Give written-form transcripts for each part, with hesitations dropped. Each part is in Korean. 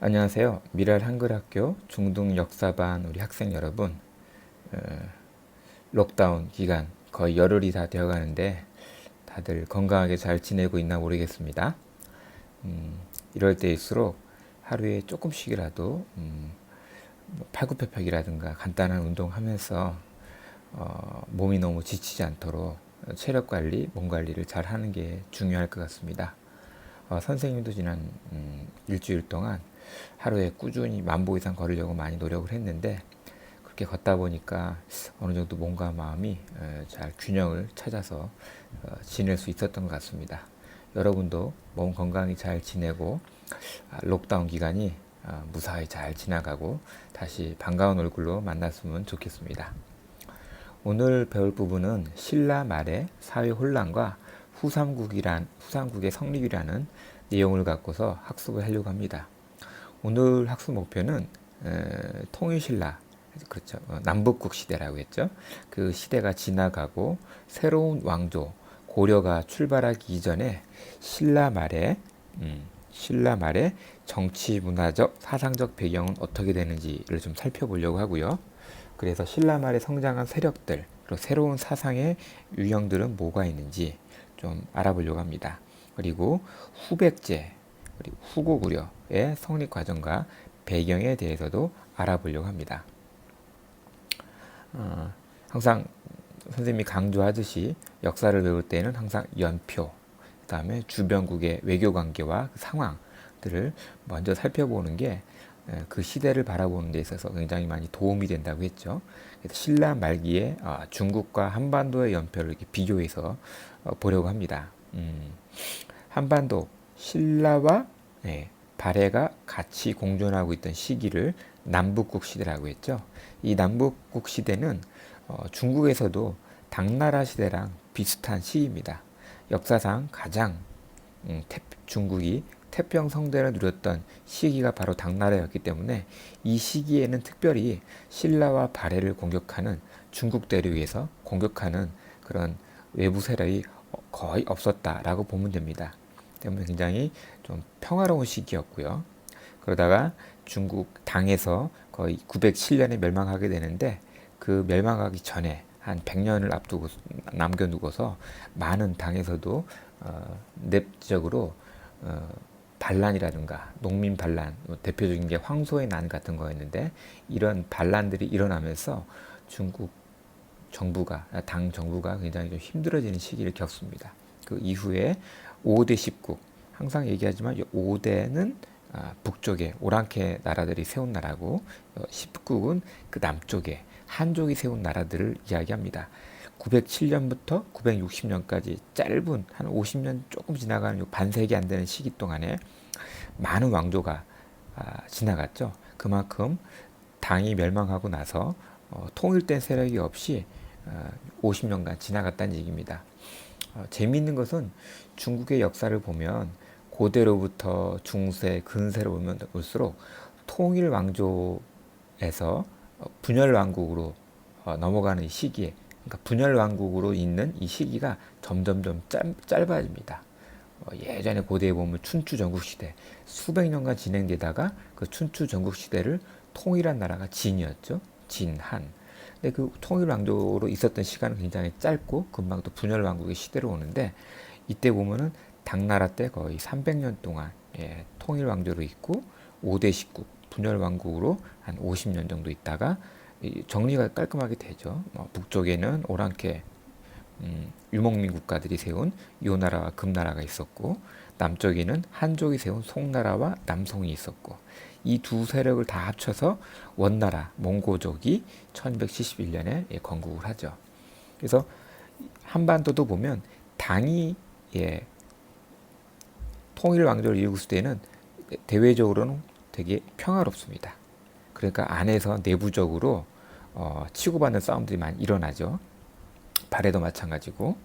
안녕하세요. 미랄 한글학교 중등 역사반 우리 학생 여러분. 어, 록다운 기간 거의 열흘이 다 되어 가는데 다들 건강하게 잘 지내고 있나 모르겠습니다. 이럴 때일수록 하루에 조금씩이라도 팔굽혀펴기라든가 간단한 운동하면서 몸이 너무 지치지 않도록 체력 관리, 몸 관리를 잘 하는 게 중요할 것 같습니다. 선생님도 지난 일주일 동안 하루에 꾸준히 10,000보 이상 걸으려고 많이 노력을 했는데 그렇게 걷다 보니까 어느 정도 몸과 마음이 잘 균형을 찾아서 지낼 수 있었던 것 같습니다. 여러분도 몸 건강히 잘 지내고 록다운 기간이 무사히 잘 지나가고 다시 반가운 얼굴로 만났으면 좋겠습니다. 오늘 배울 부분은 신라 말의 사회 혼란과 후삼국의 성립이라는 내용을 갖고서 학습을 하려고 합니다. 오늘 학습 목표는 통일신라, 그렇죠. 남북국 시대라고 했죠. 그 시대가 지나가고 새로운 왕조 고려가 출발하기 이전에 신라 말의 정치, 문화적, 사상적 배경은 어떻게 되는지를 좀 살펴보려고 하고요. 그래서 신라 말에 성장한 세력들, 그리고 새로운 사상의 유형들은 뭐가 있는지 좀 알아보려고 합니다. 그리고 후백제, 그리고 후고구려의 성립 과정과 배경에 대해서도 알아보려고 합니다. 항상 선생님이 강조하듯이 역사를 배울 때는 항상 연표, 그 다음에 주변국의 외교 관계와 그 상황들을 먼저 살펴보는 게 그 시대를 바라보는 데 있어서 굉장히 많이 도움이 된다고 했죠. 그래서 신라 말기에 중국과 한반도의 연표를 이렇게 비교해서 보려고 합니다. 한반도 신라와 발해가 같이 공존하고 있던 시기를 남북국 시대라고 했죠. 이 남북국 시대는 중국에서도 당나라 시대랑 비슷한 시기입니다. 역사상 가장 중국이 태평성대를 누렸던 시기가 바로 당나라였기 때문에 이 시기에는 특별히 신라와 발해를 공격하는 중국 대륙에서 공격하는 그런 외부 세력이 거의 없었다라고 보면 됩니다. 때문에 굉장히 좀 평화로운 시기였고요. 그러다가 중국 당에서 거의 907년에 멸망하게 되는데 그 멸망하기 전에 한 100년을 앞두고 남겨두고서 많은 당에서도 내적으로 반란이라든가 농민 반란, 대표적인 게 황소의 난 같은 거였는데 이런 반란들이 일어나면서 중국 정부가 당 정부가 굉장히 좀 힘들어지는 시기를 겪습니다. 그 이후에 5대 10국 항상 얘기하지만 5대는 북쪽에 오랑캐 나라들이 세운 나라고 10국은 그 남쪽에 한족이 세운 나라들을 이야기합니다. 907년부터 960년까지 짧은 한 50년 조금 지나가는 반세기 안 되는 시기 동안에 많은 왕조가 지나갔죠. 그만큼 당이 멸망하고 나서 통일된 세력이 없이 50년간 지나갔다는 얘기입니다. 재미있는 것은 중국의 역사를 보면 고대로부터 중세, 근세로 오면 올수록 통일 왕조에서 분열 왕국으로 넘어가는 시기에, 그러니까 분열 왕국으로 있는 이 시기가 점점점 짧아집니다. 예전에 고대에 보면 춘추 전국 시대 수백 년간 진행되다가 그 춘추 전국 시대를 통일한 나라가 진이었죠. 진, 한. 근데 그 통일 왕조로 있었던 시간은 굉장히 짧고 금방 또 분열 왕국의 시대로 오는데 이때 보면은 당나라 때 거의 300년 동안 통일 왕조로 있고 5대 19 분열 왕국으로 한 50년 정도 있다가 정리가 깔끔하게 되죠. 북쪽에는 오랑캐 유목민 국가들이 세운 요나라와 금나라가 있었고 남쪽에는 한족이 세운 송나라와 남송이 있었고 이 두 세력을 다 합쳐서 원나라 몽고족이 1171년에 건국을 하죠. 그래서 한반도도 보면 당이 통일 왕조를 이루었을 때는 대외적으로는 되게 평화롭습니다. 그러니까 안에서 내부적으로 치고받는 싸움들이 많이 일어나죠. 발해도 마찬가지고.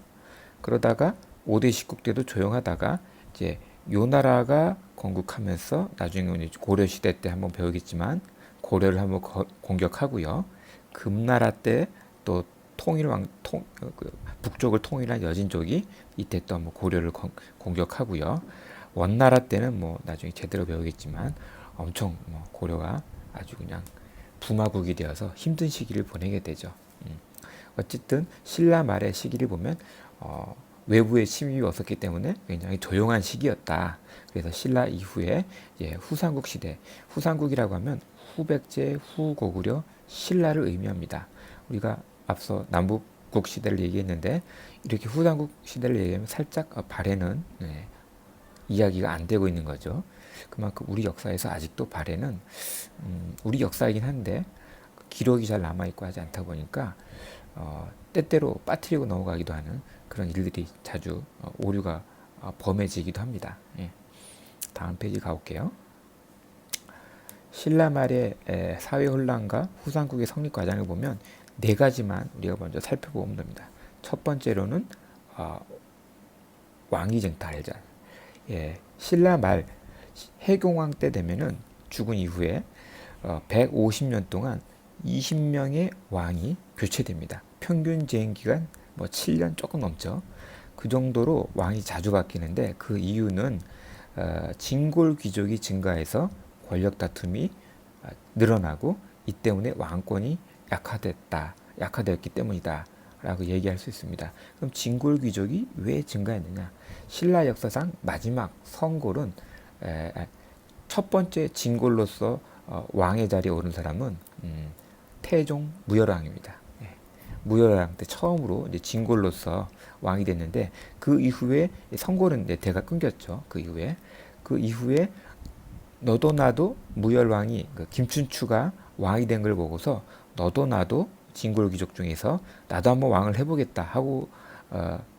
그러다가 5대 10국 때도 조용하다가 이제 요나라가 건국하면서 나중에 고려 시대 때 한번 배우겠지만 고려를 한번 공격하고요. 금나라 때 또 북쪽을 통일한 여진족이 이때 또 한번 고려를 공격하고요. 원나라 때는 뭐 나중에 제대로 배우겠지만 엄청 뭐 고려가 아주 그냥 부마국이 되어서 힘든 시기를 보내게 되죠. 어쨌든 신라 말의 시기를 보면 외부의 침입이 없었기 때문에 굉장히 조용한 시기였다. 그래서 신라 이후에 후삼국 시대, 후삼국이라고 하면 후백제, 후고구려, 신라를 의미합니다. 우리가 앞서 남북국 시대를 얘기했는데 이렇게 후삼국 시대를 얘기하면 살짝 발해는 이야기가 안 되고 있는 거죠. 그만큼 우리 역사에서 아직도 발해는 우리 역사이긴 한데 기록이 잘 남아있고 하지 않다 보니까 때때로 빠뜨리고 넘어가기도 하는 그런 일들이 자주 오류가 범해지기도 합니다. 예. 다음 페이지 가볼게요. 신라 말의 사회 혼란과 후삼국의 성립 과정을 보면 네 가지만 우리가 먼저 살펴보면 됩니다. 첫 번째로는 왕위쟁탈자. 신라 말 해공왕 때 되면은 죽은 이후에 150년 동안 20명의 왕이 교체됩니다. 평균 재임 기간 뭐 7년 조금 넘죠. 그 정도로 왕이 자주 바뀌는데 그 이유는 진골 귀족이 증가해서 권력 다툼이 늘어나고 이 때문에 왕권이 약화되었기 때문이다 라고 얘기할 수 있습니다. 그럼 진골 귀족이 왜 증가했느냐? 신라 역사상 마지막 성골은 첫 번째 진골로서 왕의 자리에 오른 사람은 태종 무열왕입니다. 무열왕 때 처음으로 이제 진골로서 왕이 됐는데 그 이후에 성골은 대가 끊겼죠. 그 이후에 너도 나도 무열왕이 김춘추가 왕이 된 걸 보고서 너도 나도 진골 귀족 중에서 나도 한번 왕을 해보겠다 하고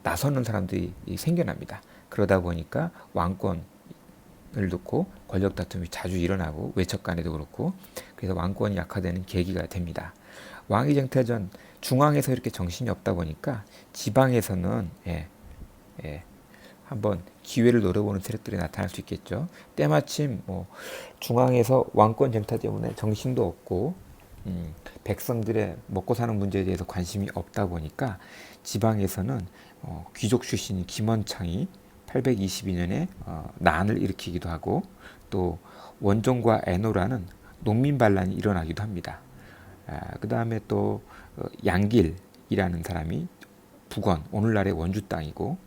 나서는 사람들이 생겨납니다. 그러다 보니까 왕권을 놓고 권력 다툼이 자주 일어나고 외척 간에도 그렇고 그래서 왕권이 약화되는 계기가 됩니다. 왕위쟁탈전 중앙에서 이렇게 정신이 없다 보니까 지방에서는 한번 기회를 노려보는 세력들이 나타날 수 있겠죠. 때마침 뭐 중앙에서 왕권 쟁탈 때문에 정신도 없고 백성들의 먹고 사는 문제에 대해서 관심이 없다 보니까 지방에서는 귀족 출신인 김원창이 822년에 난을 일으키기도 하고 또 원종과 애노라는 농민 반란이 일어나기도 합니다. 그 다음에 또 양길이라는 사람이 북원, 오늘날의 원주 땅이고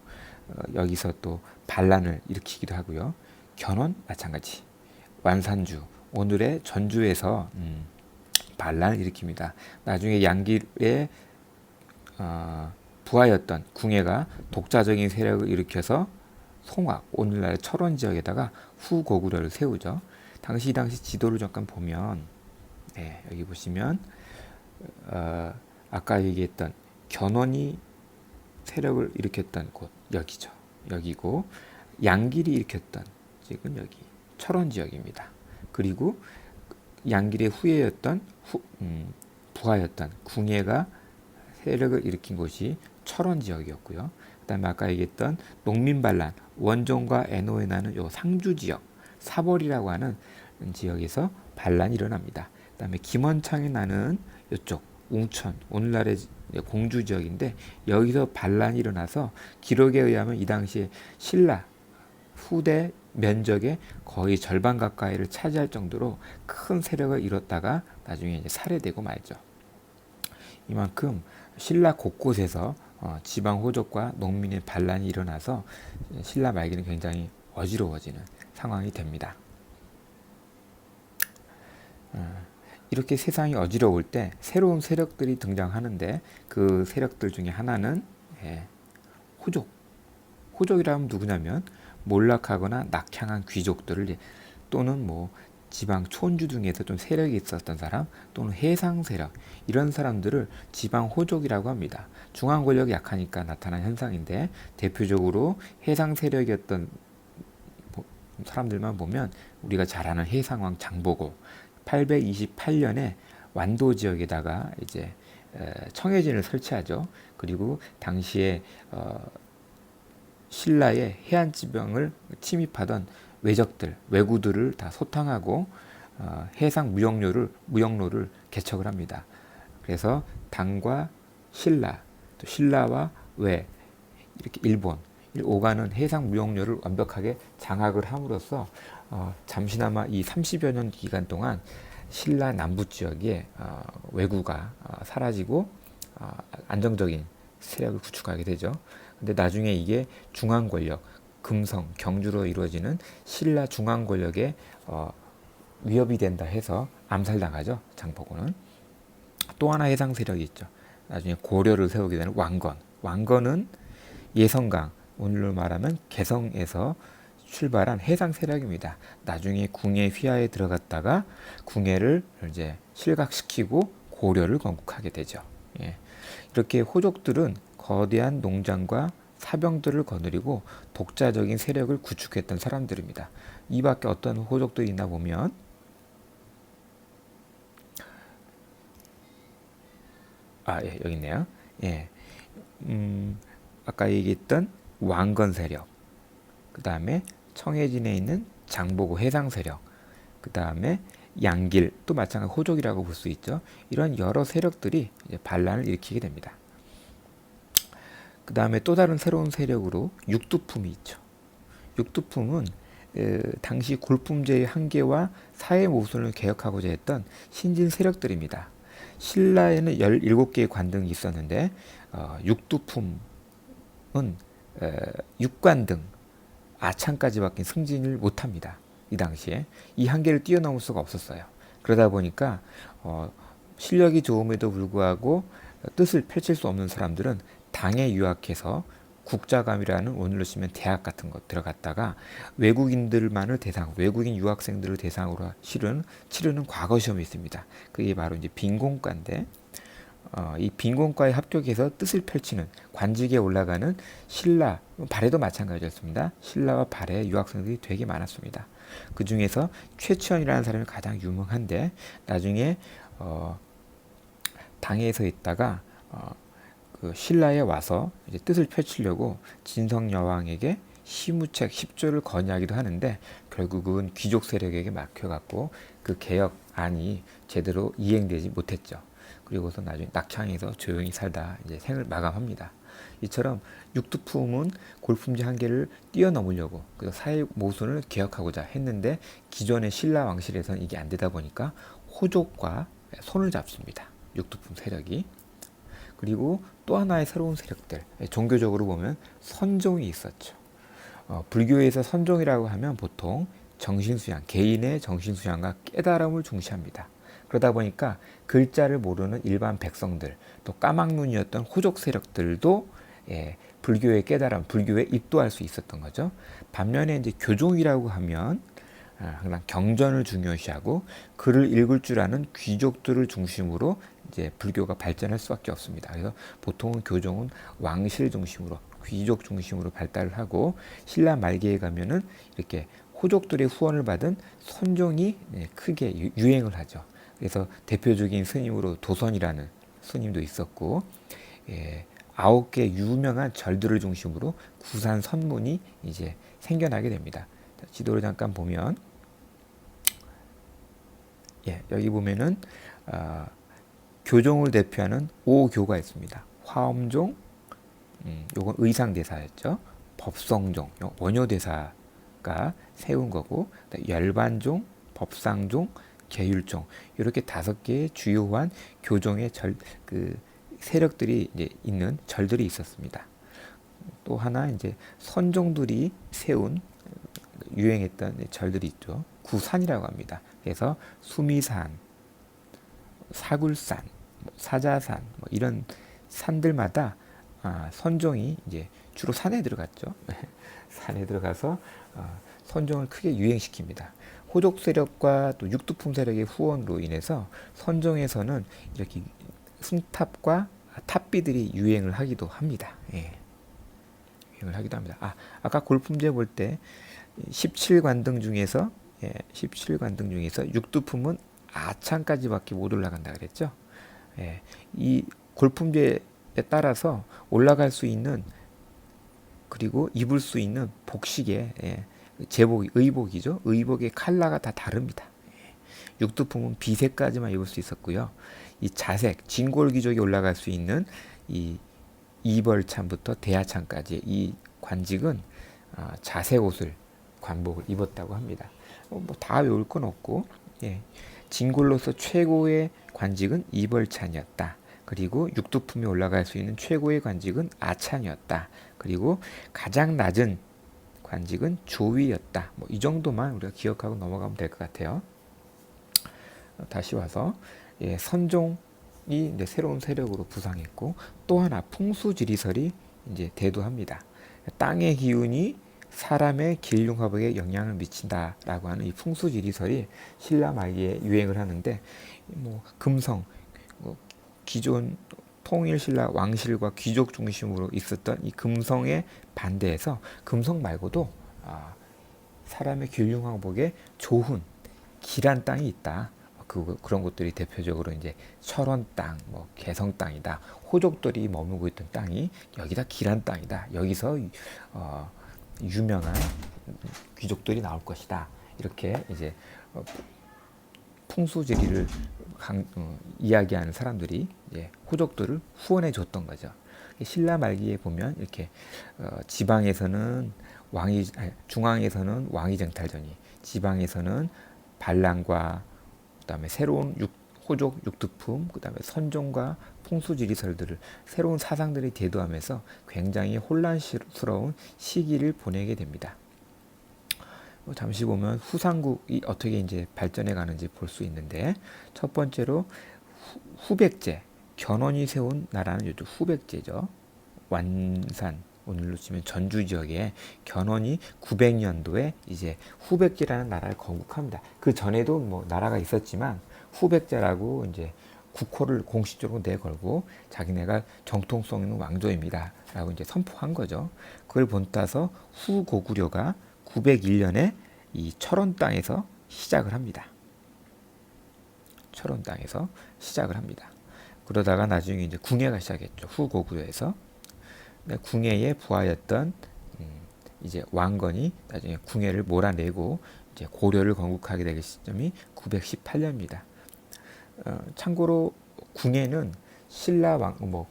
여기서 또 반란을 일으키기도 하고요. 견훤 마찬가지. 완산주, 오늘의 전주에서 반란을 일으킵니다. 나중에 양길의 부하였던 궁예가 독자적인 세력을 일으켜서 송악, 오늘날의 철원 지역에다가 후고구려를 세우죠. 당시 지도를 잠깐 보면 여기 보시면 아까 얘기했던 견훤이 세력을 일으켰던 곳 여기죠. 여기고 양길이 일으켰던 지금 여기 철원 지역입니다. 그리고 양길의 후예였던 부하였던 궁예가 세력을 일으킨 곳이 철원 지역이었고요. 그다음에 아까 얘기했던 농민 반란 원종과 애노에 나는 요 상주 지역 사벌이라고 하는 지역에서 반란이 일어납니다. 그다음에 김원창에 나는 이쪽 웅천 오늘날의 공주 지역인데 여기서 반란이 일어나서 기록에 의하면 이 당시에 신라 후대 면적의 거의 절반 가까이를 차지할 정도로 큰 세력을 이뤘다가 나중에 이제 살해되고 말죠. 이만큼 신라 곳곳에서 지방 호족과 농민의 반란이 일어나서 신라 말기는 굉장히 어지러워지는 상황이 됩니다. 이렇게 세상이 어지러울 때 새로운 세력들이 등장하는데 그 세력들 중에 하나는 호족이라면 누구냐면 몰락하거나 낙향한 귀족들을 또는 뭐 지방 촌주 중에서 좀 세력이 있었던 사람 또는 해상 세력 이런 사람들을 지방 호족이라고 합니다. 중앙 권력이 약하니까 나타난 현상인데 대표적으로 해상 세력이었던 사람들만 보면 우리가 잘 아는 해상왕 장보고 828년에 완도 지역에다가 이제 청해진을 설치하죠. 그리고 당시에 신라의 해안 지방을 침입하던 왜구들을 다 소탕하고 해상 무역로를 개척을 합니다. 그래서 당과 신라, 또 신라와 이렇게 일본 오가는 해상 무역로를 완벽하게 장악을 함으로써 잠시나마 이 30여 년 기간 동안 신라 남부 지역에 왜구가 사라지고 안정적인 세력을 구축하게 되죠. 근데 나중에 이게 중앙 권력, 금성, 경주로 이루어지는 신라 중앙 권력에 위협이 된다 해서 암살당하죠. 장보고는. 또 하나 해상 세력이 있죠. 나중에 고려를 세우게 되는 왕건. 왕건은 예성강, 오늘로 말하면 개성에서 출발한 해상 세력입니다. 나중에 궁예 휘하에 들어갔다가 궁예를 이제 실각시키고 고려를 건국하게 되죠. 예. 이렇게 호족들은 거대한 농장과 사병들을 거느리고 독자적인 세력을 구축했던 사람들입니다. 이 밖에 어떤 호족들이 있나 보면 예, 여기 있네요. 예. 아까 얘기했던 왕건 세력, 그 다음에 청해진에 있는 장보고 해상 세력, 그 다음에 양길, 또 마찬가지 호족이라고 볼 수 있죠. 이런 여러 세력들이 이제 반란을 일으키게 됩니다. 그 다음에 또 다른 새로운 세력으로 육두품이 있죠. 육두품은 당시 골품제의 한계와 사회 모순을 개혁하고자 했던 신진 세력들입니다. 신라에는 17개의 관등이 있었는데 육두품은 육관등, 아창까지밖에 승진을 못합니다. 이 당시에 이 한계를 뛰어넘을 수가 없었어요. 그러다 보니까 실력이 좋음에도 불구하고 뜻을 펼칠 수 없는 사람들은 당에 유학해서 국자감이라는 오늘로 치면 대학 같은 것 들어갔다가 외국인들만을 대상, 외국인 유학생들을 대상으로 치르는 과거 시험이 있습니다. 그게 바로 이제 빈공과인데 이 빈공과에 합격해서 뜻을 펼치는 관직에 올라가는 신라, 발해도 마찬가지였습니다. 신라와 발해 유학생들이 되게 많았습니다. 그 중에서 최치원이라는 사람이 가장 유명한데 나중에 당에서 있다가 그 신라에 와서 이제 뜻을 펼치려고 진성 여왕에게 시무책 10조를 건의하기도 하는데 결국은 귀족 세력에게 막혀갖고 그 개혁안이 제대로 이행되지 못했죠. 그리고서 나중에 낙창에서 조용히 살다 이제 생을 마감합니다. 이처럼 육두품은 골품제 한계를 뛰어넘으려고 그래서 사회 모순을 개혁하고자 했는데 기존의 신라 왕실에서는 이게 안 되다 보니까 호족과 손을 잡습니다. 육두품 세력이. 그리고 또 하나의 새로운 세력들, 종교적으로 보면 선종이 있었죠. 불교에서 선종이라고 하면 보통 정신수양, 개인의 정신수양과 깨달음을 중시합니다. 그러다 보니까 글자를 모르는 일반 백성들, 또 까막눈이었던 호족 세력들도 불교의 깨달음, 불교에 입도할 수 있었던 거죠. 반면에 이제 교종이라고 하면 항상 경전을 중요시하고 글을 읽을 줄 아는 귀족들을 중심으로 이제 불교가 발전할 수밖에 없습니다. 그래서 보통은 교종은 왕실 중심으로 귀족 중심으로 발달을 하고 신라 말기에 가면은 이렇게 호족들의 후원을 받은 선종이 크게 유행을 하죠. 그래서 대표적인 스님으로 도선이라는 스님도 있었고 9개 유명한 절들을 중심으로 구산 선문이 이제 생겨나게 됩니다. 지도를 잠깐 보면 여기 보면은 교종을 대표하는 5교가 있습니다. 화엄종, 요건 의상대사였죠. 법성종, 원효대사가 세운 거고, 열반종, 법상종, 계율종 이렇게 5개의 주요한 교종의 세력들이 이제 있는 절들이 있었습니다. 또 하나 이제 선종들이 세운 유행했던 절들이 있죠. 구산이라고 합니다. 그래서 수미산, 사굴산, 사자산 이런 산들마다 선종이 이제 주로 산에 들어갔죠. 산에 들어가서 선종을 크게 유행시킵니다. 호족 세력과 또 육두품 세력의 후원으로 인해서 선종에서는 이렇게 승탑과 탑비들이 유행을 하기도 합니다. 유행을 하기도 합니다. 아까 골품제 볼 때 17관등 중에서 17관등 중에서 육두품은 아창까지밖에 못 올라간다 그랬죠. 이 골품제에 따라서 올라갈 수 있는 그리고 입을 수 있는 복식의 제복, 의복이죠. 의복의 컬러가 다 다릅니다. 육두품은 비색까지만 입을 수 있었고요. 이 자색, 진골 귀족이 올라갈 수 있는 이 이벌참부터 대하참까지 이 관직은 자색 옷을 관복을 입었다고 합니다. 뭐 다 외울 건 없고, 예. 진골로서 최고의 관직은 이벌찬이었다. 그리고 육두품에 올라갈 수 있는 최고의 관직은 아찬이었다. 그리고 가장 낮은 관직은 조위였다. 뭐 이 정도만 우리가 기억하고 넘어가면 될 것 같아요. 다시 와서 선종이 이제 새로운 세력으로 부상했고, 또 하나 풍수지리설이 이제 대두합니다. 땅의 기운이 사람의 길흉화복에 영향을 미친다라고 하는 이 풍수지리설이 신라 말기에 유행을 하는데, 뭐 금성, 뭐 기존 통일신라 왕실과 귀족 중심으로 있었던 이 금성에 반대해서 금성 말고도 사람의 길흉화복에 좋은 길한 땅이 있다. 그런 곳들이 대표적으로 이제 철원 땅, 뭐 개성 땅이다. 호족들이 머물고 있던 땅이 여기다 길한 땅이다. 여기서 유명한 귀족들이 나올 것이다. 이렇게 이제 풍수지리를 이야기하는 사람들이 호족들을 후원해 줬던 거죠. 신라 말기에 보면 이렇게 지방에서는 중앙에서는 왕위 쟁탈전이, 지방에서는 반란과 그다음에 새로운 호족 육두품, 그다음에 선종과 풍수지리설들을 새로운 사상들이 대두하면서 굉장히 혼란스러운 시기를 보내게 됩니다. 잠시 보면 후삼국이 어떻게 이제 발전해 가는지 볼 수 있는데, 첫 번째로 후백제, 견훤이 세운 나라는 이제 후백제죠. 완산, 오늘로 치면 전주 지역에 견훤이 900년도에 이제 후백제라는 나라를 건국합니다. 그 전에도 뭐 나라가 있었지만 후백제라고 이제 국호를 공식적으로 내걸고 자기네가 정통성 있는 왕조입니다라고 이제 선포한 거죠. 그걸 본따서 후고구려가 901년에 이 철원 땅에서 시작을 합니다. 철원 땅에서 시작을 합니다. 그러다가 나중에 이제 궁예가 시작했죠. 후고구려에서. 궁예의 부하였던 이제 왕건이 나중에 궁예를 몰아내고 이제 고려를 건국하게 될 시점이 918년입니다. 참고로 궁예는 신라 뭐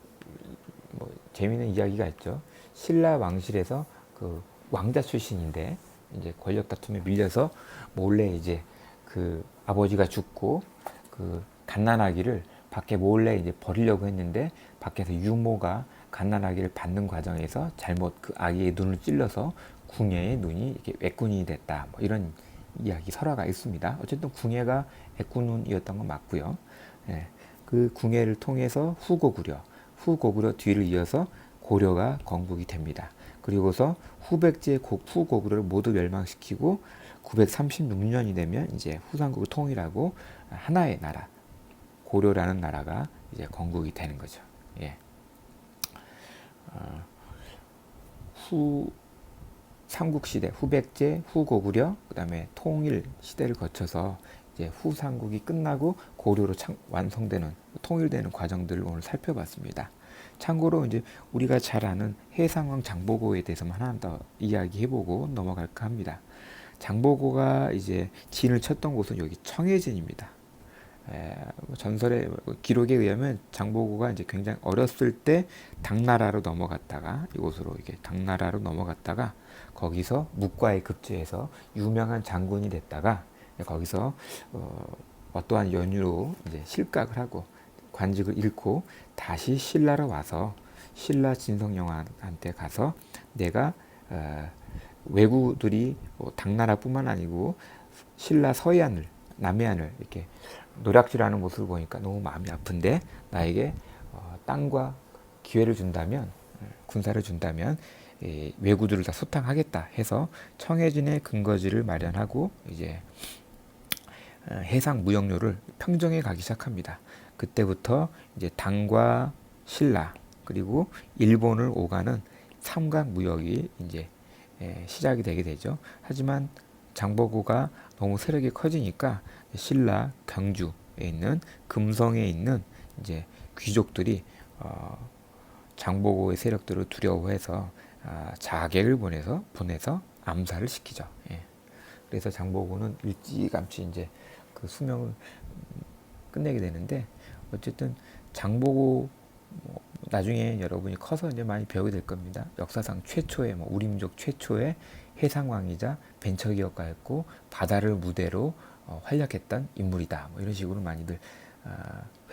재미있는 이야기가 있죠. 신라 왕실에서 그 왕자 출신인데 이제 권력 다툼에 밀려서 몰래 이제 그 아버지가 죽고 그 갓난아기를 밖에 몰래 이제 버리려고 했는데, 밖에서 유모가 갓난아기를 받는 과정에서 잘못 그 아기의 눈을 찔러서 궁예의 눈이 이렇게 애꾼이 됐다. 뭐 이런 이야기 설화가 있습니다. 어쨌든 궁예가 애꾼이었던 건 맞고요. 예, 그 궁예를 통해서 후고구려 뒤를 이어서 고려가 건국이 됩니다. 그리고서 후백제 후고구려를 모두 멸망시키고 936년이 되면 이제 후삼국을 통일하고 하나의 나라, 고려라는 나라가 이제 건국이 되는 거죠. 예. 후 삼국시대, 후백제, 후고구려, 그다음에 통일 시대를 거쳐서 이제 후삼국이 끝나고 고려로 완성되는, 통일되는 과정들을 오늘 살펴봤습니다. 참고로 이제 우리가 잘 아는 해상왕 장보고에 대해서만 하나 더 이야기해보고 넘어갈까 합니다. 장보고가 이제 진을 쳤던 곳은 여기 청해진입니다. 전설의 기록에 의하면 장보고가 이제 굉장히 어렸을 때 당나라로 넘어갔다가, 이곳으로 이게 당나라로 넘어갔다가 거기서 묵과에 급제해서 유명한 장군이 됐다가 거기서 어떠한 연유로 이제 실각을 하고 관직을 잃고 다시 신라로 와서 신라 진성영한테 가서 내가 왜구들이 당나라뿐만 아니고 신라 서해안을, 남해안을 이렇게 노략질하는 모습을 보니까 너무 마음이 아픈데 나에게 땅과 기회를 준다면, 군사를 준다면 왜구들을 다 소탕하겠다 해서 청해진의 근거지를 마련하고 이제 해상 무역로를 평정해 가기 시작합니다. 그때부터 이제 당과 신라 그리고 일본을 오가는 삼각 무역이 이제 시작이 되게 되죠. 하지만 장보고가 너무 세력이 커지니까 신라 경주에 있는 금성에 있는 이제 귀족들이 장보고의 세력들을 두려워해서 자객을 보내서 암살을 시키죠. 예. 그래서 장보고는 일찌감치 이제 그 수명을 끝내게 되는데, 어쨌든 장보고 나중에 여러분이 커서 이제 많이 배우게 될 겁니다. 역사상 최초의 우리 민족 최초의 해상왕이자 벤처기업가였고 바다를 무대로 활약했던 인물이다. 이런 식으로 많이들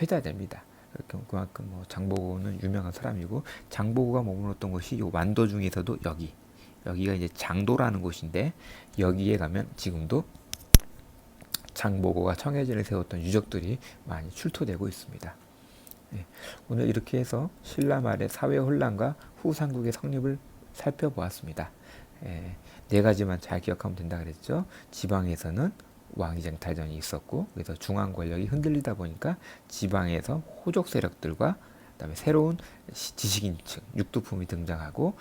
회자됩니다. 그만큼 장보고는 유명한 사람이고 장보고가 머물렀던 곳이 요 완도 중에서도 여기가 이제 장도라는 곳인데 여기에 가면 지금도 장보고가 청해진을 세웠던 유적들이 많이 출토되고 있습니다. 네, 오늘 이렇게 해서 신라 말의 사회 혼란과 후삼국의 성립을 살펴보았습니다. 네 가지만 잘 기억하면 된다 그랬죠. 지방에서는 왕위쟁탈전이 있었고 그래서 중앙 권력이 흔들리다 보니까 지방에서 호족 세력들과 그다음에 새로운 지식인층, 육두품이 등장하고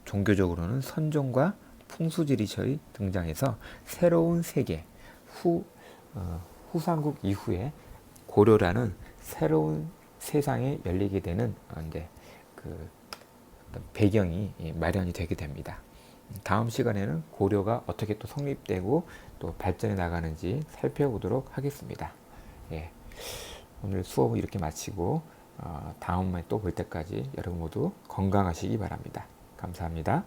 종교적으로는 선종과 풍수지리설이 등장해서 새로운 세계 후삼국 이후에 고려라는 새로운 세상에 열리게 되는 이제 그 배경이 마련이 되게 됩니다. 다음 시간에는 고려가 어떻게 또 성립되고 또 발전해 나가는지 살펴보도록 하겠습니다. 예, 오늘 수업은 이렇게 마치고 다음에 또 볼 때까지 여러분 모두 건강하시기 바랍니다. 감사합니다.